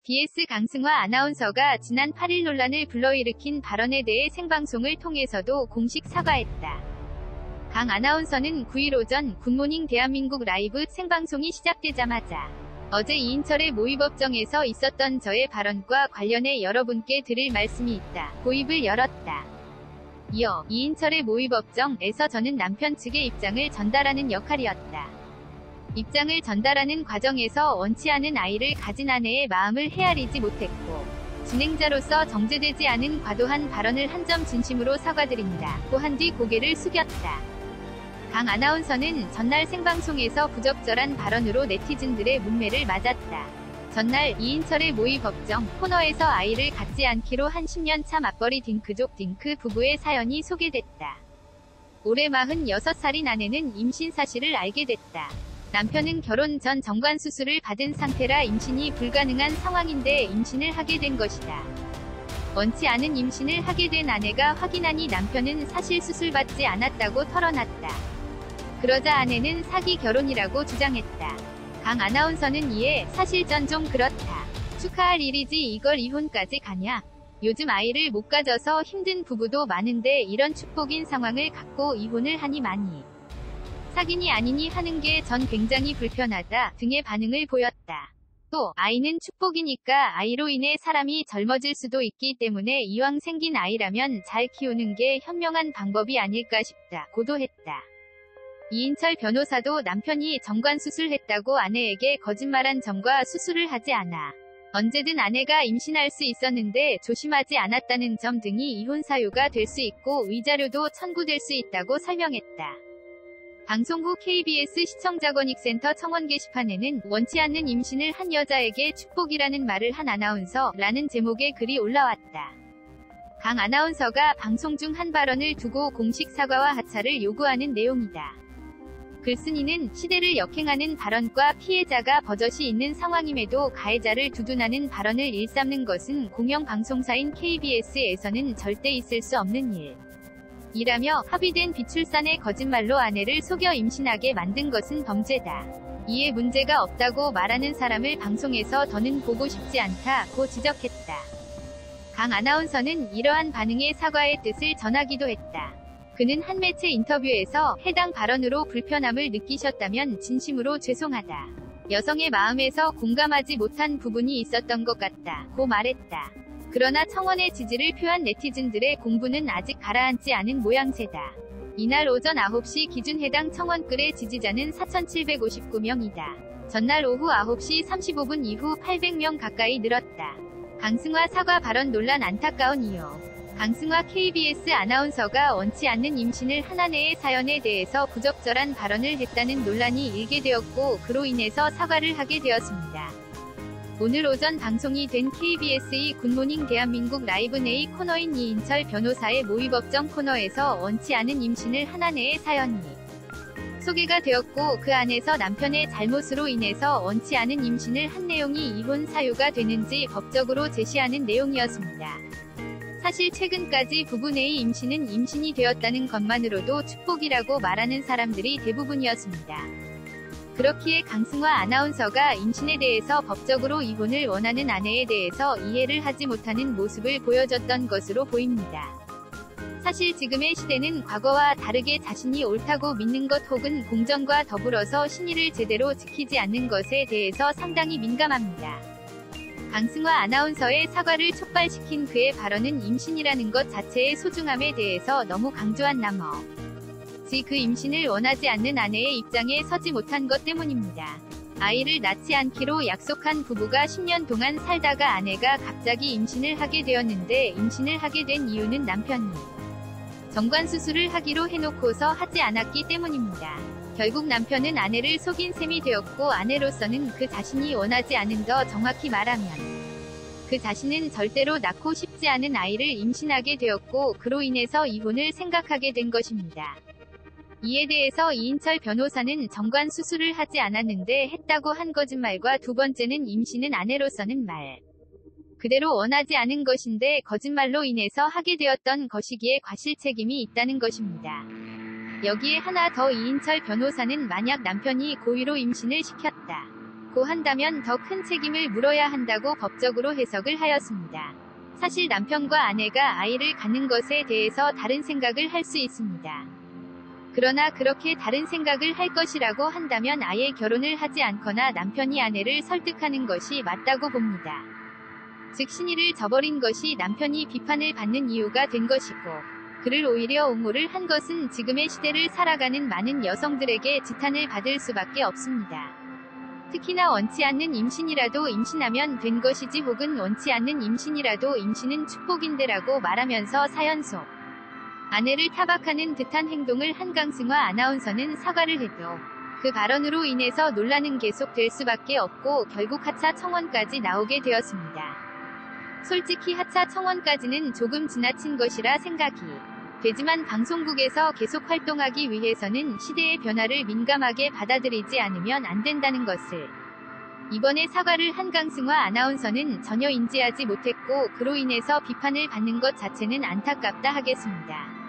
BS 강승화 아나운서가 지난 8일 논란을 불러일으킨 발언에 대해 생방송을 통해서도 공식 사과했다. 강 아나운서는 9일 오전 굿모닝 대한민국 라이브 생방송이 시작되자마자 어제 이인철의 모의법정에서 있었던 저의 발언과 관련해 여러분께 드릴 말씀이 있다. 고입을 열었다. 이어 이인철의 모의법정에서 저는 남편 측의 입장을 전달하는 역할이었다. 입장을 전달하는 과정에서 원치 않은 아이를 가진 아내의 마음을 헤아리지 못했고 진행자로서 정제되지 않은 과도한 발언을 한 점 진심으로 사과드린다. 고한 뒤 고개를 숙였다. 강 아나운서는 전날 생방송에서 부적절한 발언으로 네티즌들의 문매를 맞았다. 전날 이인철의 모의 법정 코너에서 아이를 갖지 않기로 한 10년차 맞벌이 딩크족 딩크 부부의 사연이 소개됐다. 올해 46살인 아내는 임신 사실을 알게 됐다. 남편은 결혼 전 정관 수술을 받은 상태라 임신이 불가능한 상황인데 임신을 하게 된 것이다. 원치 않은 임신을 하게 된 아내가 확인하니 남편은 사실 수술받지 않았다고 털어놨다. 그러자 아내는 사기 결혼이라고 주장했다. 강 아나운서는 이에 사실 전 좀 그렇다. 축하할 일이지 이걸 이혼까지 가냐. 요즘 아이를 못 가져서 힘든 부부도 많은데 이런 축복인 상황을 갖고 이혼을 하니 많이 사기니 아니니 하는 게 전 굉장히 불편하다 등의 반응을 보였다. 또 아이는 축복이니까 아이로 인해 사람이 젊어질 수도 있기 때문에 이왕 생긴 아이라면 잘 키우는 게 현명한 방법이 아닐까 싶다 고도했다. 이인철 변호사도 남편이 정관수술했다고 아내에게 거짓말한 점과 수술을 하지 않아 언제든 아내가 임신할 수 있었는데 조심하지 않았다는 점 등이 이혼 사유가 될 수 있고 위자료도 청구될 수 있다고 설명했다. 방송 후 KBS 시청자권익센터 청원 게시판에는 원치 않는 임신을 한 여자에게 축복이라는 말을 한 아나운서 라는 제목의 글이 올라왔다. 강 아나운서가 방송 중 한 발언을 두고 공식 사과와 하차를 요구하는 내용이다. 글쓴이는 시대를 역행하는 발언과 피해자가 버젓이 있는 상황임에도 가해자를 두둔하는 발언을 일삼는 것은 공영방송사인 KBS에서는 절대 있을 수 없는 일. 이라며 합의된 비출산의 거짓말로 아내를 속여 임신하게 만든 것은 범죄다. 이에 문제가 없다고 말하는 사람을 방송에서 더는 보고 싶지 않다고 지적했다. 강 아나운서는 이러한 반응에 사과의 뜻을 전하기도 했다. 그는 한 매체 인터뷰에서 해당 발언으로 불편함을 느끼셨다면 진심으로 죄송하다. 여성의 마음에서 공감하지 못한 부분이 있었던 것 같다고 말했다. 그러나 청원의 지지를 표한 네티즌들의 공분은 아직 가라앉지 않은 모양새다. 이날 오전 9시 기준 해당 청원글의 지지자는 4,759명이다. 전날 오후 9시 35분 이후 800명 가까이 늘었다. 강승화 사과 발언 논란 안타까운 이유. 강승화 KBS 아나운서가 원치 않는 임신을 한 아내의 사연에 대해서 부적절한 발언을 했다는 논란이 일게 되었고 그로 인해서 사과를 하게 되었습니다. 오늘 오전 방송이 된 KBS의 굿모닝 대한민국 라이브 내의 코너인 이인철 변호사의 모의법정 코너에서 원치 않은 임신을 한 아내의 사연이 소개가 되었고 그 안에서 남편의 잘못으로 인해서 원치 않은 임신을 한 내용이 이혼 사유가 되는지 법적으로 제시하는 내용이었습니다. 사실 최근까지 부부 내의 임신은 임신이 되었다는 것만으로도 축복이라고 말하는 사람들이 대부분이었습니다. 그렇기에 강승화 아나운서가 임신에 대해서 법적으로 이혼을 원하는 아내에 대해서 이해를 하지 못하는 모습을 보여줬던 것으로 보입니다. 사실 지금의 시대는 과거와 다르게 자신이 옳다고 믿는 것 혹은 공정과 더불어서 신의를 제대로 지키지 않는 것에 대해서 상당히 민감합니다. 강승화 아나운서의 사과를 촉발시킨 그의 발언은 임신이라는 것 자체의 소중함에 대해서 너무 강조한 나머지 그 임신을 원하지 않는 아내의 입장에 서지 못한 것 때문입니다. 아이를 낳지 않기로 약속한 부부가 10년 동안 살다가 아내가 갑자기 임신을 하게 되었는데 임신을 하게 된 이유는 남편이 정관수술을 하기로 해놓고서 하지 않았기 때문입니다. 결국 남편은 아내를 속인 셈이 되었고 아내로서는 그 자신이 원하지 않은 더 정확히 말하면 그 자신은 절대로 낳고 싶지 않은 아이를 임신하게 되었고 그로 인해서 이혼을 생각하게 된 것입니다. 이에 대해서 이인철 변호사는 정관 수술을 하지 않았는데 했다고 한 거짓말과 두 번째는 임신은 아내로서는 말 그대로 원하지 않은 것인데 거짓말로 인해서 하게 되었던 것이기에 과실 책임이 있다는 것입니다. 여기에 하나 더 이인철 변호사는 만약 남편이 고의로 임신을 시켰다. 않고 한다면 더 큰 책임을 물어야 한다고 법적으로 해석을 하였습니다. 사실 남편과 아내가 아이를 갖는 것에 대해서 다른 생각을 할 수 있습니다. 그러나 그렇게 다른 생각을 할 것이라고 한다면 아예 결혼을 하지 않거나 남편이 아내를 설득하는 것이 맞다고 봅니다. 즉 신의를 저버린 것이 남편이 비판을 받는 이유가 된 것이고, 그를 오히려 옹호를 한 것은 지금의 시대를 살아가는 많은 여성들에게 지탄을 받을 수밖에 없습니다. 특히나 원치 않는 임신이라도 임신하면 된 것이지 혹은 원치 않는 임신이라도 임신은 축복인데라고 말하면서 사연 속 아내를 타박하는 듯한 행동을 한 강승화 아나운서는 사과를 해도 그 발언으로 인해서 논란은 계속될 수밖에 없고 결국 하차 청원까지 나오게 되었습니다. 솔직히 하차 청원까지는 조금 지나친 것이라 생각이 되지만 방송국에서 계속 활동하기 위해서는 시대의 변화를 민감하게 받아들이지 않으면 안 된다는 것을 이번에 사과를 한 강승화 아나운서는 전혀 인지하지 못했고 그로 인해서 비판을 받는 것 자체는 안타깝다 하겠습니다.